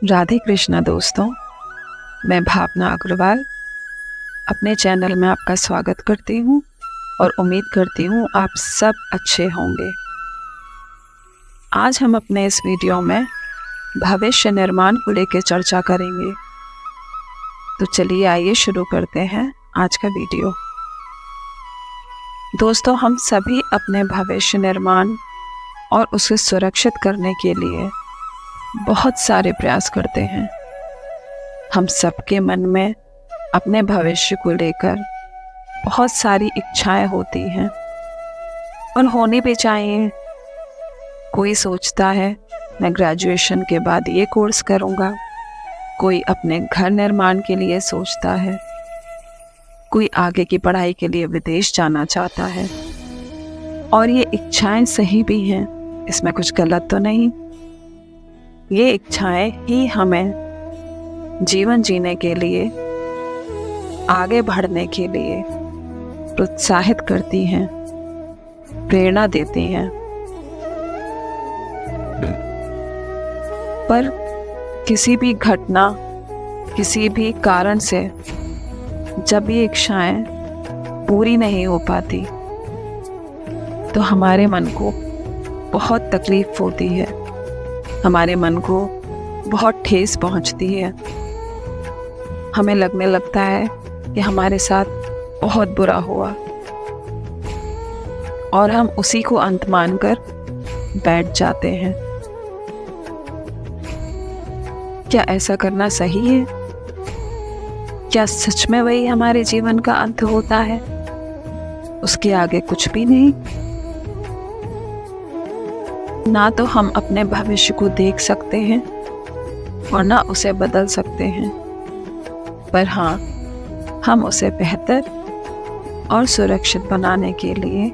राधे कृष्णा दोस्तों, मैं भावना अग्रवाल अपने चैनल में आपका स्वागत करती हूँ और उम्मीद करती हूँ आप सब अच्छे होंगे। आज हम अपने इस वीडियो में भविष्य निर्माण को लेकर चर्चा करेंगे। तो चलिए आइए शुरू करते हैं आज का वीडियो। दोस्तों, हम सभी अपने भविष्य निर्माण और उसे सुरक्षित करने के लिए बहुत सारे प्रयास करते हैं। हम सबके मन में अपने भविष्य को लेकर बहुत सारी इच्छाएं होती हैं और होनी भी चाहिए। कोई सोचता है मैं ग्रेजुएशन के बाद ये कोर्स करूँगा, कोई अपने घर निर्माण के लिए सोचता है, कोई आगे की पढ़ाई के लिए विदेश जाना चाहता है। और ये इच्छाएं सही भी हैं, इसमें कुछ गलत तो नहीं। ये इच्छाएं ही हमें जीवन जीने के लिए, आगे बढ़ने के लिए प्रोत्साहित करती हैं, प्रेरणा देती हैं। पर किसी भी घटना, किसी भी कारण से जब ये इच्छाएं पूरी नहीं हो पाती तो हमारे मन को बहुत तकलीफ होती है, हमारे मन को बहुत ठेस पहुंचती है। हमें लगने लगता है कि हमारे साथ बहुत बुरा हुआ और हम उसी को अंत मानकर बैठ जाते हैं। क्या ऐसा करना सही है? क्या सच में वही हमारे जीवन का अंत होता है? उसके आगे कुछ भी नहीं? ना तो हम अपने भविष्य को देख सकते हैं और ना उसे बदल सकते हैं, पर हाँ, हम उसे बेहतर और सुरक्षित बनाने के लिए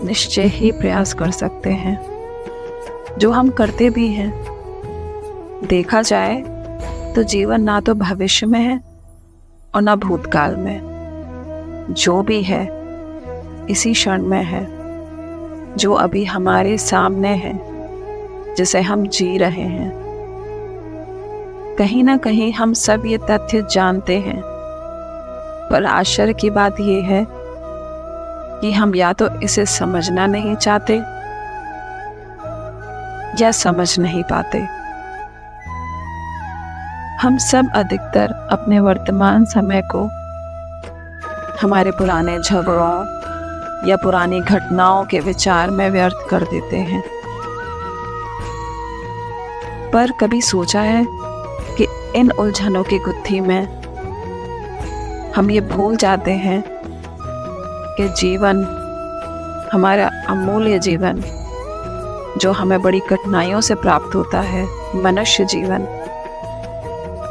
निश्चय ही प्रयास कर सकते हैं, जो हम करते भी हैं। देखा जाए तो जीवन ना तो भविष्य में है और ना भूतकाल में। जो भी है इसी क्षण में है, जो अभी हमारे सामने है, जिसे हम जी रहे हैं। कहीं ना कहीं हम सब ये तथ्य जानते हैं, पर आश्चर्य की बात यह है कि हम या तो इसे समझना नहीं चाहते या समझ नहीं पाते। हम सब अधिकतर अपने वर्तमान समय को हमारे पुराने झगड़ों या पुरानी घटनाओं के विचार में व्यर्थ कर देते हैं। पर कभी सोचा है कि इन उलझनों की गुत्थी में हम ये भूल जाते हैं कि जीवन, हमारा अमूल्य जीवन जो हमें बड़ी कठिनाइयों से प्राप्त होता है, मनुष्य जीवन,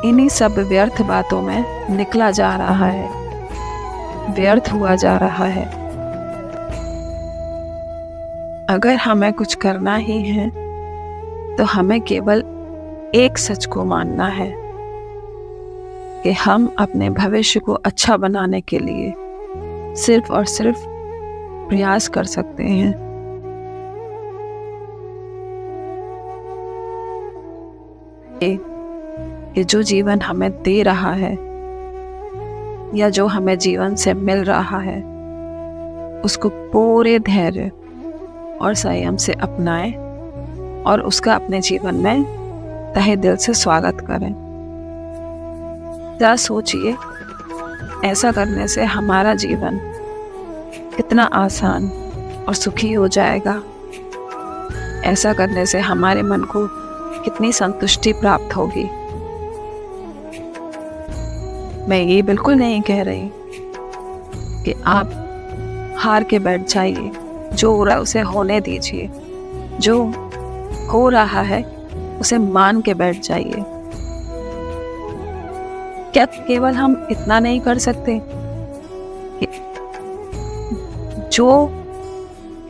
इन्हीं सब व्यर्थ बातों में निकला जा रहा है, व्यर्थ हुआ जा रहा है। अगर हमें कुछ करना ही है तो हमें केवल एक सच को मानना है कि हम अपने भविष्य को अच्छा बनाने के लिए सिर्फ और सिर्फ प्रयास कर सकते हैं। कि जो जीवन हमें दे रहा है या जो हमें जीवन से मिल रहा है, उसको पूरे धैर्य और संयम से अपनाएं और उसका अपने जीवन में तहे दिल से स्वागत करें। जरा सोचिए, ऐसा करने से हमारा जीवन कितना आसान और सुखी हो जाएगा। ऐसा करने से हमारे मन को कितनी संतुष्टि प्राप्त होगी। मैं ये बिल्कुल नहीं कह रही कि आप हार के बैठ जाइए, जो हो रहा है उसे होने दीजिए, जो हो रहा है उसे मान के बैठ जाइए। क्या केवल हम इतना नहीं कर सकते कि जो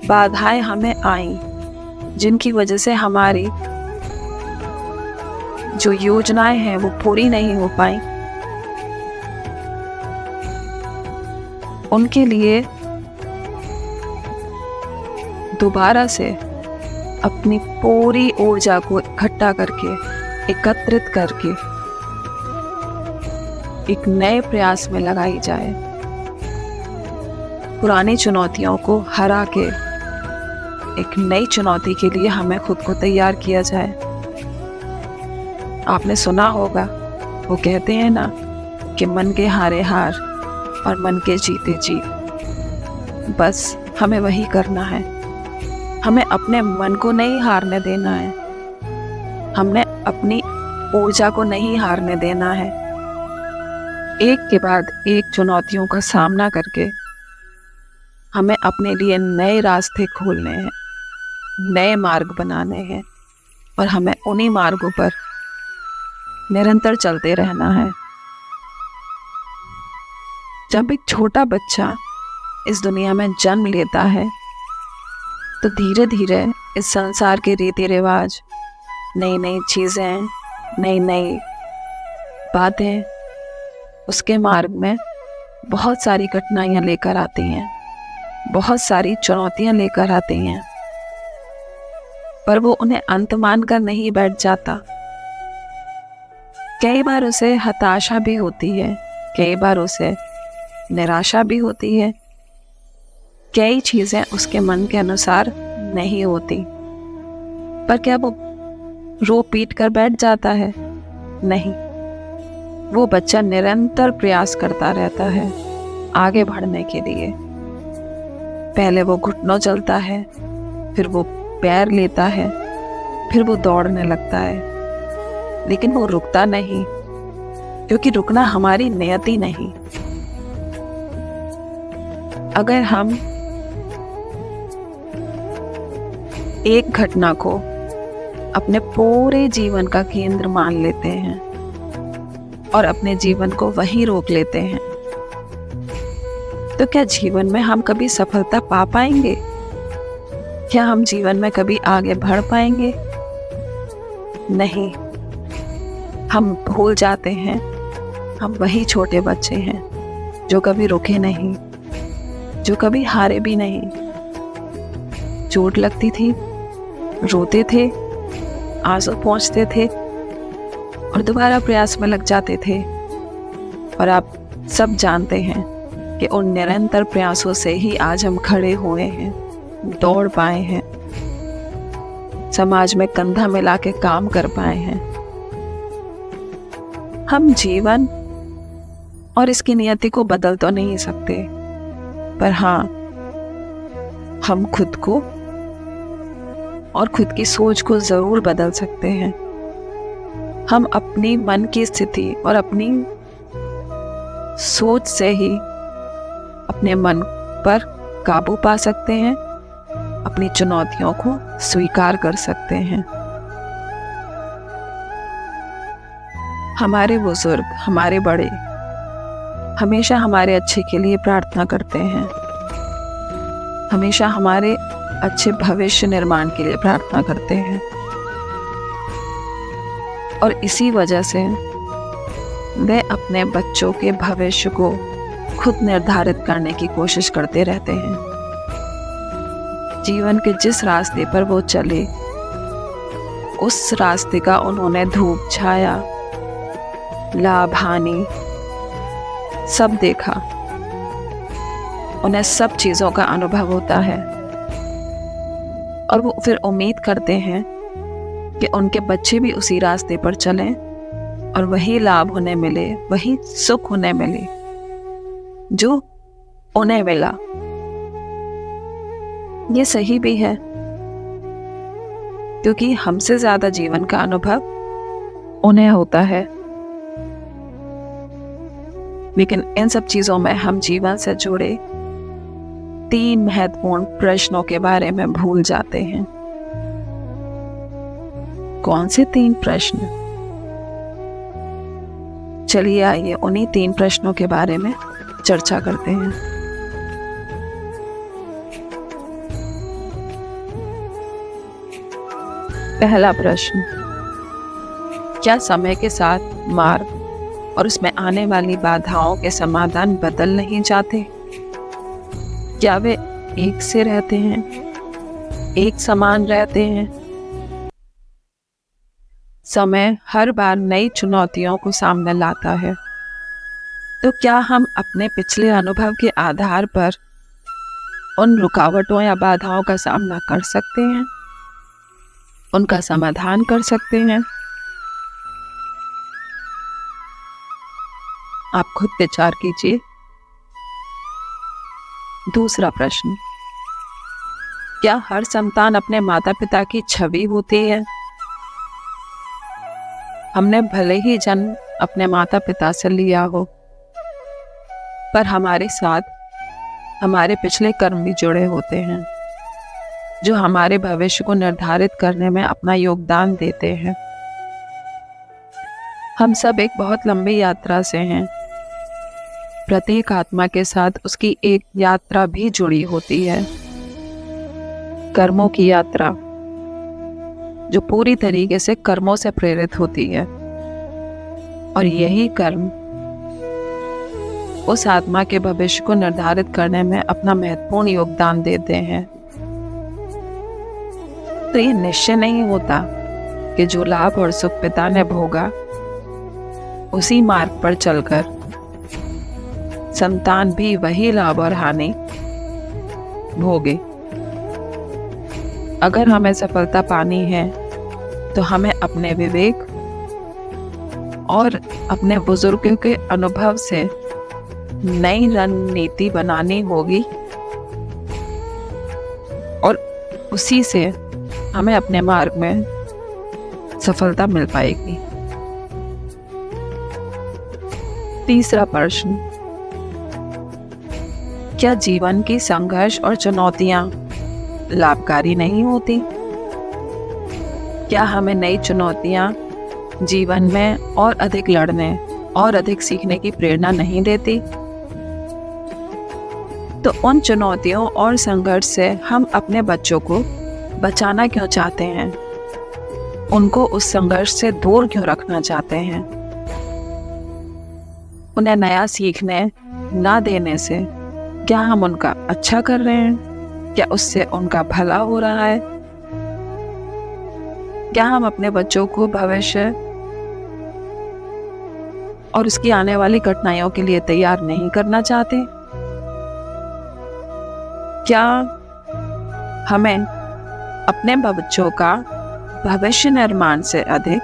बाधाएं हमें आई, जिनकी वजह से हमारी जो योजनाएं हैं वो पूरी नहीं हो पाई, उनके लिए दोबारा से अपनी पूरी ऊर्जा को इकट्ठा करके एकत्रित करके एक नए प्रयास में लगाई जाए। पुरानी चुनौतियों को हरा के एक नई चुनौती के लिए हमें खुद को तैयार किया जाए। आपने सुना होगा, वो कहते हैं ना कि मन के हारे हार और मन के जीते जीत। बस हमें वही करना है। हमें अपने मन को नहीं हारने देना है। हमने अपनी ऊर्जा को नहीं हारने देना है। एक के बाद एक चुनौतियों का सामना करके हमें अपने लिए नए रास्ते खोलने हैं, नए मार्ग बनाने हैं और हमें उन्हीं मार्गों पर निरंतर चलते रहना है। जब एक छोटा बच्चा इस दुनिया में जन्म लेता है तो धीरे धीरे इस संसार के रीति रिवाज, नई नई चीज़ें, नई नई बातें उसके मार्ग में बहुत सारी कठिनाइयाँ लेकर आती हैं, बहुत सारी चुनौतियाँ लेकर आती हैं, पर वो उन्हें अंत मानकर नहीं बैठ जाता। कई बार उसे हताशा भी होती है, कई बार उसे निराशा भी होती है, कई चीज़ें उसके मन के अनुसार नहीं होती, पर क्या वो रो पीट कर बैठ जाता है? नहीं, वो बच्चा निरंतर प्रयास करता रहता है आगे बढ़ने के लिए। पहले वो घुटनों चलता है, फिर वो पैर लेता है, फिर वो दौड़ने लगता है, लेकिन वो रुकता नहीं, क्योंकि रुकना हमारी नियति नहीं। अगर हम एक घटना को अपने पूरे जीवन का केंद्र मान लेते हैं और अपने जीवन को वहीं रोक लेते हैं, तो क्या जीवन में हम कभी सफलता पा पाएंगे? क्या हम जीवन में कभी आगे बढ़ पाएंगे? नहीं। हम भूल जाते हैं हम वही छोटे बच्चे हैं जो कभी रुके नहीं, जो कभी हारे भी नहीं। चोट लगती थी, रोते थे, आंसू पोंछते थे और दोबारा प्रयास में लग जाते थे। और आप सब जानते हैं कि उन निरंतर प्रयासों से ही आज हम खड़े हुए हैं, दौड़ पाए हैं, समाज में कंधा मिला के काम कर पाए हैं। हम जीवन और इसकी नियति को बदल तो नहीं सकते, पर हाँ, हम खुद को और खुद की सोच को जरूर बदल सकते हैं। हम अपनी मन की स्थिति और अपनी सोच से ही अपने मन पर काबू पा सकते हैं, अपनी चुनौतियों को स्वीकार कर सकते हैं। हमारे बुजुर्ग, हमारे बड़े हमेशा हमारे अच्छे के लिए प्रार्थना करते हैं, हमेशा हमारे अच्छे भविष्य निर्माण के लिए प्रार्थना करते हैं। और इसी वजह से वे अपने बच्चों के भविष्य को खुद निर्धारित करने की कोशिश करते रहते हैं। जीवन के जिस रास्ते पर वो चले, उस रास्ते का उन्होंने धूप छाया, लाभ हानि सब देखा। उन्हें सब चीज़ों का अनुभव होता है और वो फिर उम्मीद करते हैं कि उनके बच्चे भी उसी रास्ते पर चलें और वही लाभ उन्हें मिले, वही सुख उन्हें मिले जो उन्हें मिला। ये सही भी है, क्योंकि हमसे ज्यादा जीवन का अनुभव उन्हें होता है। लेकिन इन सब चीजों में हम जीवन से जुड़े 3 महत्वपूर्ण प्रश्नों के बारे में भूल जाते हैं। कौन से 3 प्रश्न? चलिए आइए उन्हीं 3 प्रश्नों के बारे में चर्चा करते हैं। पहला प्रश्न, क्या समय के साथ मार्ग और उसमें आने वाली बाधाओं के समाधान बदल नहीं जाते? क्या वे एक से रहते हैं, एक समान रहते हैं? समय हर बार नई चुनौतियों को सामने लाता है। तो क्या हम अपने पिछले अनुभव के आधार पर उन रुकावटों या बाधाओं का सामना कर सकते हैं, उनका समाधान कर सकते हैं? आप खुद विचार कीजिए। दूसरा प्रश्न, क्या हर संतान अपने माता पिता की छवि होती है? हमने भले ही जन्म अपने माता पिता से लिया हो, पर हमारे साथ हमारे पिछले कर्म भी जुड़े होते हैं, जो हमारे भविष्य को निर्धारित करने में अपना योगदान देते हैं। हम सब एक बहुत लंबी यात्रा से हैं। प्रत्येक आत्मा के साथ उसकी एक यात्रा भी जुड़ी होती है, कर्मों की यात्रा, जो पूरी तरीके से कर्मों से प्रेरित होती है। और यही कर्म उस आत्मा के भविष्य को निर्धारित करने में अपना महत्वपूर्ण योगदान देते हैं। तो ये निश्चय नहीं होता कि जो लाभ और सुख पिता ने भोगा, उसी मार्ग पर चलकर संतान भी वही लाभ और हानि भोगे। अगर हमें सफलता पानी है तो हमें अपने विवेक और अपने बुजुर्गों के अनुभव से नई रणनीति बनानी होगी, और उसी से हमें अपने मार्ग में सफलता मिल पाएगी। तीसरा प्रश्न, क्या जीवन की संघर्ष और चुनौतियां लाभकारी नहीं होती? क्या हमें नई चुनौतियां जीवन में और अधिक लड़ने और अधिक सीखने की प्रेरणा नहीं देती? तो उन चुनौतियों और संघर्ष से हम अपने बच्चों को बचाना क्यों चाहते हैं? उनको उस संघर्ष से दूर क्यों रखना चाहते हैं? उन्हें नया सीखने ना देने से क्या हम उनका अच्छा कर रहे हैं? क्या उससे उनका भला हो रहा है? क्या हम अपने बच्चों को भविष्य और उसकी आने वाली कठिनाइयों के लिए तैयार नहीं करना चाहते? क्या हमें अपने बच्चों का भविष्य निर्माण से अधिक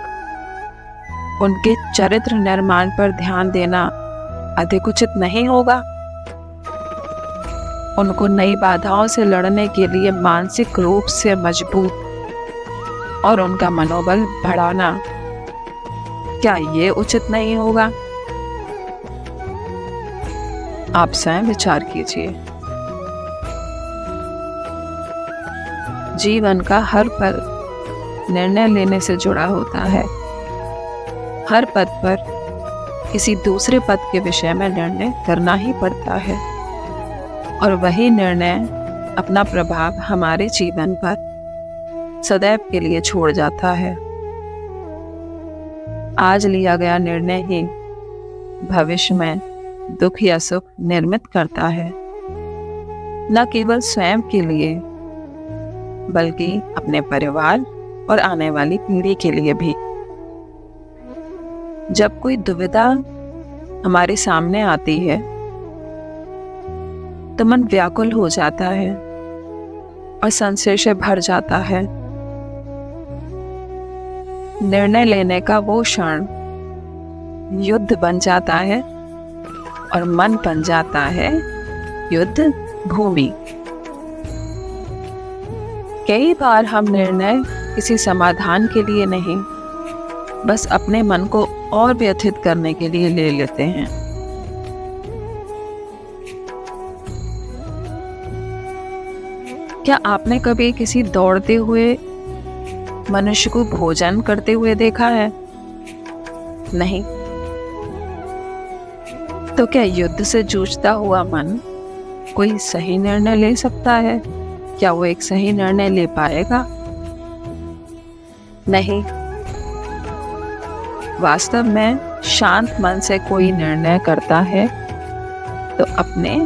उनके चरित्र निर्माण पर ध्यान देना अधिक उचित नहीं होगा? उनको नई बाधाओं से लड़ने के लिए मानसिक रूप से मजबूत और उनका मनोबल बढ़ाना, क्या ये उचित नहीं होगा? आप स्वयं विचार कीजिए। जीवन का हर पल निर्णय लेने से जुड़ा होता है। हर पद पर किसी दूसरे पद के विषय में निर्णय करना ही पड़ता है, और वही निर्णय अपना प्रभाव हमारे जीवन पर सदैव के लिए छोड़ जाता है। आज लिया गया निर्णय ही भविष्य में दुख या सुख निर्मित करता है, न केवल स्वयं के लिए बल्कि अपने परिवार और आने वाली पीढ़ी के लिए भी। जब कोई दुविधा हमारे सामने आती है तो मन व्याकुल हो जाता है और संशय से भर जाता है। निर्णय लेने का वो क्षण युद्ध बन जाता है और मन बन जाता है युद्ध भूमि। कई बार हम निर्णय किसी समाधान के लिए नहीं, बस अपने मन को और व्यथित करने के लिए ले लेते हैं। क्या आपने कभी किसी दौड़ते हुए मनुष्य को भोजन करते हुए देखा है? नहीं। तो क्या युद्ध से जूझता हुआ मन कोई सही निर्णय ले सकता है? क्या वो एक सही निर्णय ले पाएगा? नहीं। वास्तव में शांत मन से कोई निर्णय करता है तो अपने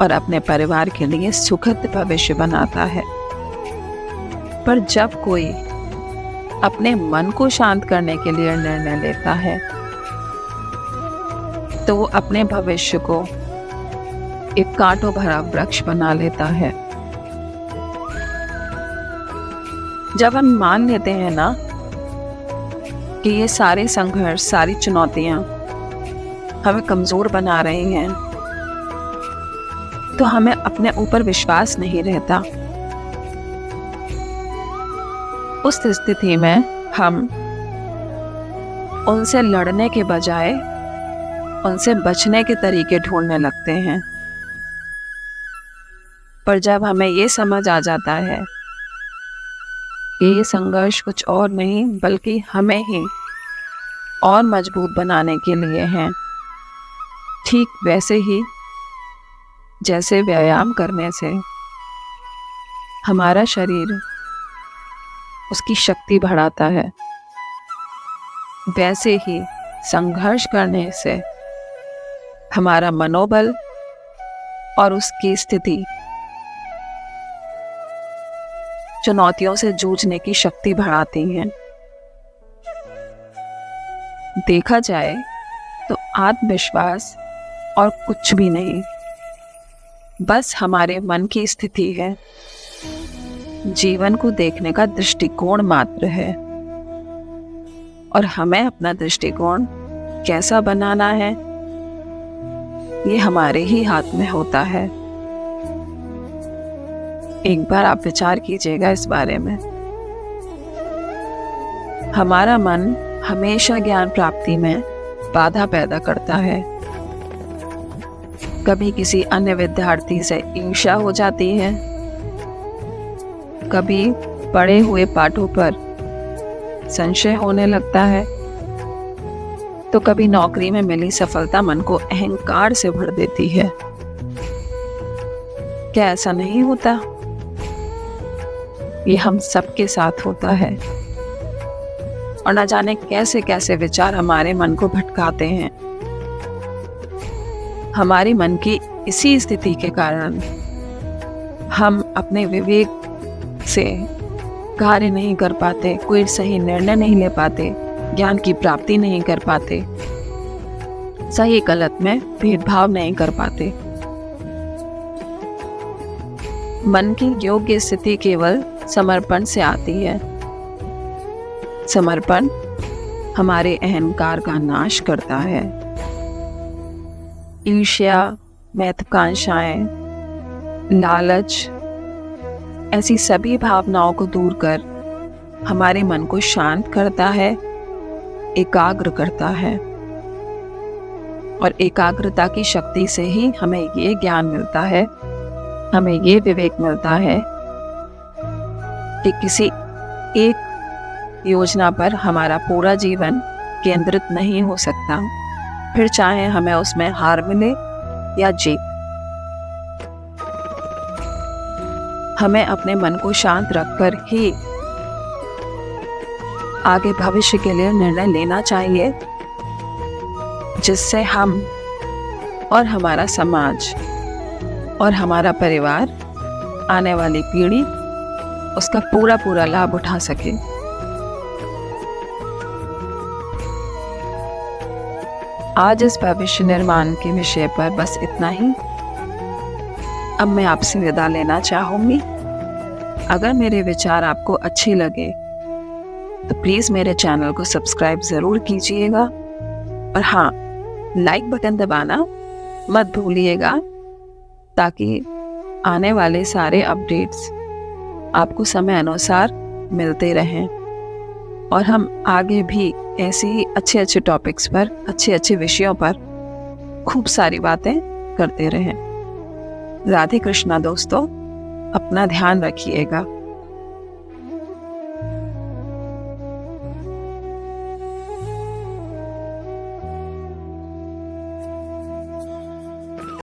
और अपने परिवार के लिए सुखद भविष्य बनाता है। पर जब कोई अपने मन को शांत करने के लिए निर्णय लेता है, तो वो अपने भविष्य को एक कांटों भरा वृक्ष बना लेता है। जब हम मान लेते हैं ना कि ये सारे संघर्ष, सारी चुनौतियां हमें कमजोर बना रही हैं, तो हमें अपने ऊपर विश्वास नहीं रहता। उस स्थिति में हम उनसे लड़ने के बजाय उनसे बचने के तरीके ढूंढने लगते हैं। पर जब हमें ये समझ आ जाता है कि ये संघर्ष कुछ और नहीं बल्कि हमें ही और मजबूत बनाने के लिए हैं, ठीक वैसे ही जैसे व्यायाम करने से हमारा शरीर उसकी शक्ति बढ़ाता है, वैसे ही संघर्ष करने से हमारा मनोबल और उसकी स्थिति चुनौतियों से जूझने की शक्ति बढ़ाती हैं। देखा जाए तो आत्मविश्वास और कुछ भी नहीं, बस हमारे मन की स्थिति है, जीवन को देखने का दृष्टिकोण मात्र है। और हमें अपना दृष्टिकोण कैसा बनाना है, ये हमारे ही हाथ में होता है। एक बार आप विचार कीजिएगा इस बारे में। हमारा मन हमेशा ज्ञान प्राप्ति में बाधा पैदा करता है। कभी किसी अन्य विद्यार्थी से ईर्ष्या हो जाती है, कभी पढ़े हुए पाठों पर संशय होने लगता है, तो कभी नौकरी में मिली सफलता मन को अहंकार से भर देती है। क्या ऐसा नहीं होता? ये हम सबके साथ होता है, और न जाने कैसे कैसे विचार हमारे मन को भटकाते हैं। हमारे मन की इसी स्थिति के कारण हम अपने विवेक से कार्य नहीं कर पाते, कोई सही निर्णय नहीं ले पाते, ज्ञान की प्राप्ति नहीं कर पाते, सही गलत में भेदभाव नहीं कर पाते। मन की योग्य स्थिति केवल समर्पण से आती है। समर्पण हमारे अहंकार का नाश करता है। ईर्ष्या, महत्वाकांक्षाएं, लालच, ऐसी सभी भावनाओं को दूर कर हमारे मन को शांत करता है, एकाग्र करता है। और एकाग्रता की शक्ति से ही हमें ये ज्ञान मिलता है, हमें ये विवेक मिलता है कि किसी एक योजना पर हमारा पूरा जीवन केंद्रित नहीं हो सकता, फिर चाहे हमें उसमें हार मिले या जीत। हमें अपने मन को शांत रखकर ही आगे भविष्य के लिए निर्णय लेना चाहिए, जिससे हम और हमारा समाज और हमारा परिवार, आने वाली पीढ़ी उसका पूरा पूरा लाभ उठा सके। आज इस भविष्य निर्माण के विषय पर बस इतना ही। अब मैं आपसे विदा लेना चाहूंगी। अगर मेरे विचार आपको अच्छे लगे तो प्लीज मेरे चैनल को सब्सक्राइब जरूर कीजिएगा, और हाँ, लाइक बटन दबाना मत भूलिएगा, ताकि आने वाले सारे अपडेट्स आपको समय अनुसार मिलते रहें, और हम आगे भी ऐसे ही अच्छे अच्छे टॉपिक्स पर, अच्छे अच्छे विषयों पर खूब सारी बातें करते रहें। राधे कृष्णा दोस्तों, अपना ध्यान रखिएगा।